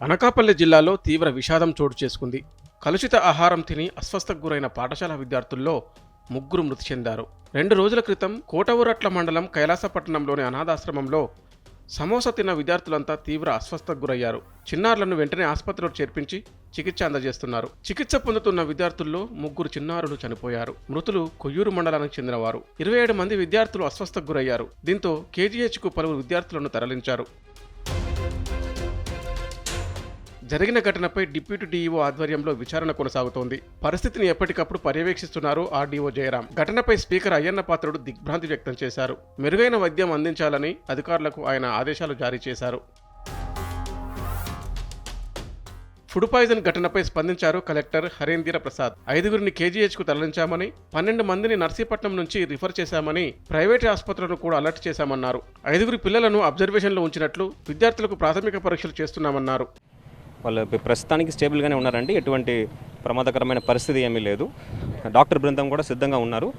అనకాపల్లి జిల్లాలో తీవ్ర విషాదం చోటు చేసుకుంది. కలుషిత ఆహారం తిని అస్వస్థకు గురైన పాఠశాల విద్యార్థుల్లో ముగ్గురు మృతి చెందారు. 2 రోజుల క్రితం కోటవురట్ల మండలం కైలాసపట్టణంలోని అనాథాశ్రమంలో సమోసా తిన్న విద్యార్థులంతా తీవ్ర అస్వస్థకు గురయ్యారు. చిన్నారులను వెంటనే ఆసుపత్రిలో చేర్పించి చికిత్స అందజేస్తున్నారు. చికిత్స పొందుతున్న విద్యార్థుల్లో 3 చిన్నారులు చనిపోయారు. మృతులు కొయ్యూరు మండలానికి చెందినవారు. 27 మంది విద్యార్థులు అస్వస్థకు గురయ్యారు. దీంతో కేజీహెచ్కు పలువురు విద్యార్థులను తరలించారు. జరిగిన ఘటనపై డిప్యూటీ డీఈఓ ఆధ్వర్యంలో విచారణ కొనసాగుతోంది. పరిస్థితిని ఎప్పటికప్పుడు పర్యవేక్షిస్తున్నారు ఆర్డీఓ జయరాం. ఘటనపై స్పీకర్ అయ్యన్న పాత్రుడు దిగ్భ్రాంతి వ్యక్తం చేశారు. మెరుగైన వైద్యం అందించాలని అధికారులకు ఆయన ఆదేశాలు జారీ చేశారు. ఫుడ్ పాయిజన్ ఘటనపై స్పందించారు కలెక్టర్ హరేంద్ర ప్రసాద్. 5గురిని కేజీహెచ్కు తరలించామని, 12 మందిని నర్సీపట్నం నుంచి రిఫర్ చేశామని, ప్రైవేటు ఆసుపత్రులను కూడా అలర్ట్ చేశామన్నారు. 5గురి పిల్లలను అబ్జర్వేషన్లో ఉంచినట్లు, విద్యార్థులకు ప్రాథమిక పరీక్షలు చేస్తున్నామన్నారు. వాళ్ళు ప్రస్తుతానికి స్టేబుల్గానే ఉన్నారండి. ఎటువంటి ప్రమాదకరమైన పరిస్థితి ఏమీ లేదు. డాక్టర్ బృందం కూడా సిద్ధంగా ఉన్నారు.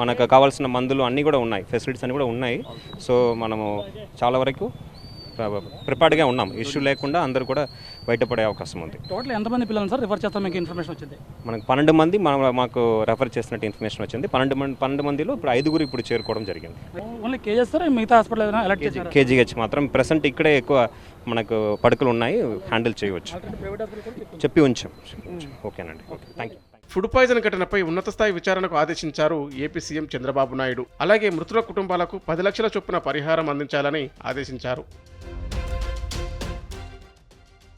మనకు కావాల్సిన మందులు అన్నీ కూడా ఉన్నాయి, ఫెసిలిటీస్ అన్నీ కూడా ఉన్నాయి. సో మనము చాలా వరకు ప్రిపేర్డ్గా ఉన్నాం. ఇష్యూ లేకుండా అందరూ కూడా బయటపడే అవకాశం ఉంది. టోటల్ ఎంతమంది పిల్లలు సార్ రిఫర్ చేస్తాం? మీకు ఇన్ఫర్మేషన్ వచ్చింది? మనకు 12 మంది మాకు రెఫర్ చేసినట్టు ఇన్ఫర్మేషన్ వచ్చింది. 12 మందిలో ఇప్పుడు 5గురు ఇప్పుడు చేరుకోవడం జరిగింది. ఓన్లీ కేజెస్ సార్, మిగతా హాస్పిటల్ ఏదైనా అలర్ట్ చేశారా? కేజీహెచ్ మాత్రం ప్రెసెంట్ ఇక్కడే ఎక్కువ మనకు పడకలు ఉన్నాయి, హ్యాండిల్ చేయవచ్చు చెప్పి ఉంచాం. ఓకేనండి, okay, thank you. Food poison ఘటనపై ఉన్నత స్థాయి విచారణకు ఆదేశించారు ఏపీ సీఎం చంద్రబాబు నాయుడు. అలాగే మృతుల కుటుంబాలకు 10 లక్షల చొప్పున పరిహారం అందించాలని ఆదేశించారు.